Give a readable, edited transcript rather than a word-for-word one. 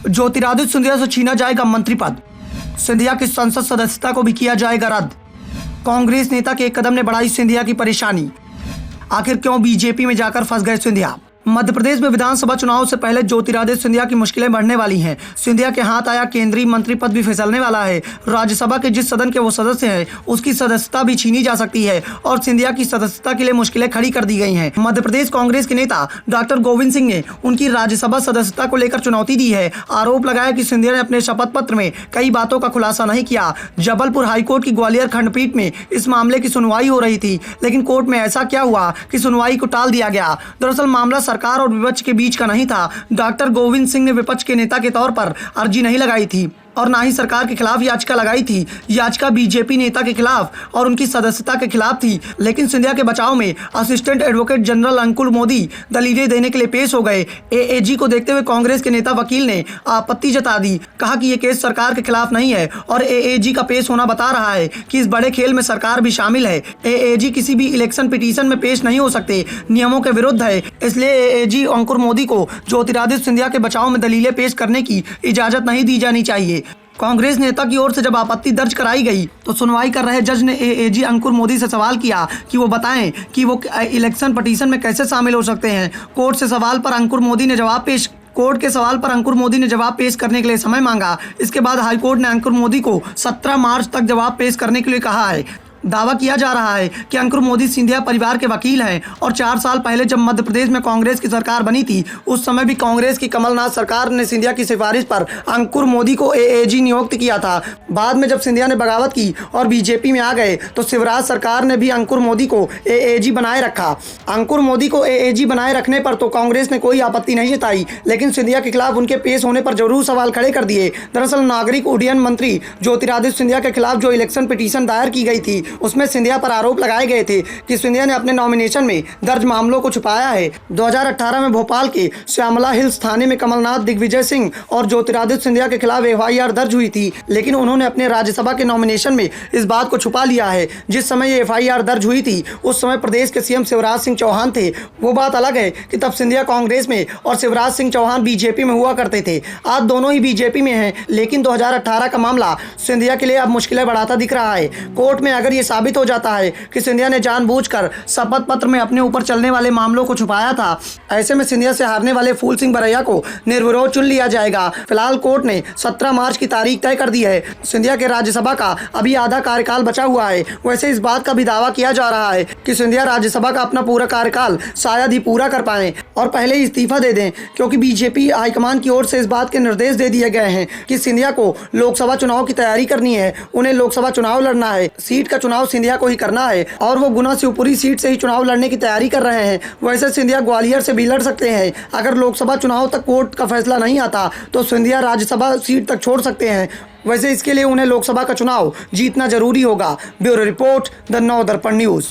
ज्योतिरादित्य सिंधिया से छीना जाएगा मंत्री पद। सिंधिया की संसद सदस्यता को भी किया जाएगा रद्द। कांग्रेस नेता के एक कदम ने बढ़ाई सिंधिया की परेशानी। आखिर क्यों बीजेपी में जाकर फंस गए सिंधिया? मध्य प्रदेश में विधानसभा चुनाव से पहले ज्योतिरादित्य सिंधिया की मुश्किलें बढ़ने वाली हैं। सिंधिया के हाथ आया केंद्रीय मंत्री पद भी फिसलने वाला है। राज्यसभा के जिस सदन के वो सदस्य हैं उसकी सदस्यता भी छीनी जा सकती है और सिंधिया की सदस्यता के लिए मुश्किलें खड़ी कर दी गई हैं। मध्य प्रदेश कांग्रेस के नेता डॉक्टर गोविंद सिंह ने उनकी राज्यसभा सदस्यता को लेकर चुनौती दी है। आरोप लगाया कि सिंधिया ने अपने शपथ पत्र में कई बातों का खुलासा नहीं किया। जबलपुर हाईकोर्ट की ग्वालियर खंडपीठ में इस मामले की सुनवाई हो रही थी, लेकिन कोर्ट में ऐसा क्या हुआ कि सुनवाई को टाल दिया गया। दरअसल मामला सरकार और विपक्ष के बीच का नहीं था। डॉक्टर गोविंद सिंह ने विपक्ष के नेता के तौर पर अर्जी नहीं लगाई थी और ना ही सरकार के खिलाफ याचिका लगाई थी। याचिका बीजेपी नेता के खिलाफ और उनकी सदस्यता के खिलाफ थी, लेकिन सिंधिया के बचाव में असिस्टेंट एडवोकेट जनरल अंकुर मोदी दलीलें देने के लिए पेश हो गए। एएजी को देखते हुए कांग्रेस के नेता वकील ने आपत्ति जता दी। कहा कि ये केस सरकार के खिलाफ नहीं है और एएजी का पेश होना बता रहा है कि इस बड़े खेल में सरकार भी शामिल है। एएजी किसी भी इलेक्शन पिटीशन में पेश नहीं हो सकते, नियमों के विरुद्ध है। इसलिए एएजी अंकुर मोदी को ज्योतिरादित्य सिंधिया के बचाव में दलीलें पेश करने की इजाजत नहीं दी जानी चाहिए। कांग्रेस नेता की ओर से जब आपत्ति दर्ज कराई गई तो सुनवाई कर रहे जज ने एएजी अंकुर मोदी से सवाल किया कि वो बताएं कि वो इलेक्शन पिटीशन में कैसे शामिल हो सकते हैं। कोर्ट के सवाल पर अंकुर मोदी ने जवाब पेश करने के लिए समय मांगा। इसके बाद हाईकोर्ट ने अंकुर मोदी को 17 मार्च तक जवाब पेश करने के लिए कहा है। दावा किया जा रहा है कि अंकुर मोदी सिंधिया परिवार के वकील हैं और 4 साल पहले जब मध्य प्रदेश में कांग्रेस की सरकार बनी थी उस समय भी कांग्रेस की कमलनाथ सरकार ने सिंधिया की सिफारिश पर अंकुर मोदी को एएजी नियुक्त किया था। बाद में जब सिंधिया ने बगावत की और बीजेपी में आ गए तो शिवराज सरकार ने भी अंकुर मोदी को एएजी बनाए रखा। अंकुर मोदी को एएजी बनाए रखने पर तो कांग्रेस ने कोई आपत्ति नहीं जताई, लेकिन सिंधिया के खिलाफ उनके पेश होने पर जरूर सवाल खड़े कर दिए। दरअसल नागरिक उड्डयन मंत्री ज्योतिरादित्य सिंधिया के खिलाफ जो इलेक्शन पिटीशन दायर की गई थी उसमें सिंधिया पर आरोप लगाए गए थे कि सिंधिया ने अपने नॉमिनेशन में दर्ज मामलों को छुपाया है। 2018 में भोपाल के श्यामला हिल्स थाने में कमलनाथ, दिग्विजय सिंह और ज्योतिरादित्य सिंधिया के खिलाफ एफआईआर दर्ज हुई थी, लेकिन उन्होंने अपने राज्यसभा के नॉमिनेशन में इस बात को छुपा लिया है। जिस समय ये एफआईआर दर्ज हुई थी उस समय प्रदेश के सीएम शिवराज सिंह चौहान थे। वो बात अलग है कि तब सिंधिया कांग्रेस में और शिवराज सिंह चौहान बीजेपी में हुआ करते थे। आज दोनों ही बीजेपी में हैं, लेकिन 2018 का मामला सिंधिया के लिए अब मुश्किलें बढ़ाता दिख रहा है। कोर्ट में अगर ये साबित हो जाता है कि सिंधिया ने जानबूझकर शपथ पत्र में अपने ऊपर चलने वाले मामलों को छुपाया था, ऐसे में सिंधिया से हारने वाले फूल सिंह बरैया को निर्विरोध चुन लिया जाएगा। फिलहाल कोर्ट ने 17 मार्च की तारीख तय कर दी है। सिंधिया के राज्यसभा का अभी आधा कार्यकाल बचा हुआ है। वैसे इस बात का भी दावा किया जा रहा है कि सिंधिया राज्यसभा का अपना पूरा कार्यकाल शायद ही पूरा कर पाए और पहले ही इस्तीफा दे दें, क्योंकि बीजेपी हाईकमान की ओर से इस बात के निर्देश दे दिए गए हैं कि सिंधिया को लोकसभा चुनाव की तैयारी करनी है। उन्हें लोकसभा चुनाव लड़ना है। सीट का चुनाव सिंधिया को ही करना है और वो गुना शिवपुरी सीट से ही चुनाव लड़ने की तैयारी कर रहे हैं। वैसे सिंधिया ग्वालियर से भी लड़ सकते हैं। अगर लोकसभा चुनाव तक कोर्ट का फैसला नहीं आता तो सिंधिया राज्यसभा सीट तक छोड़ सकते हैं। वैसे इसके लिए उन्हें लोकसभा का चुनाव जीतना जरूरी होगा। Bureau report, the Navdarpan news.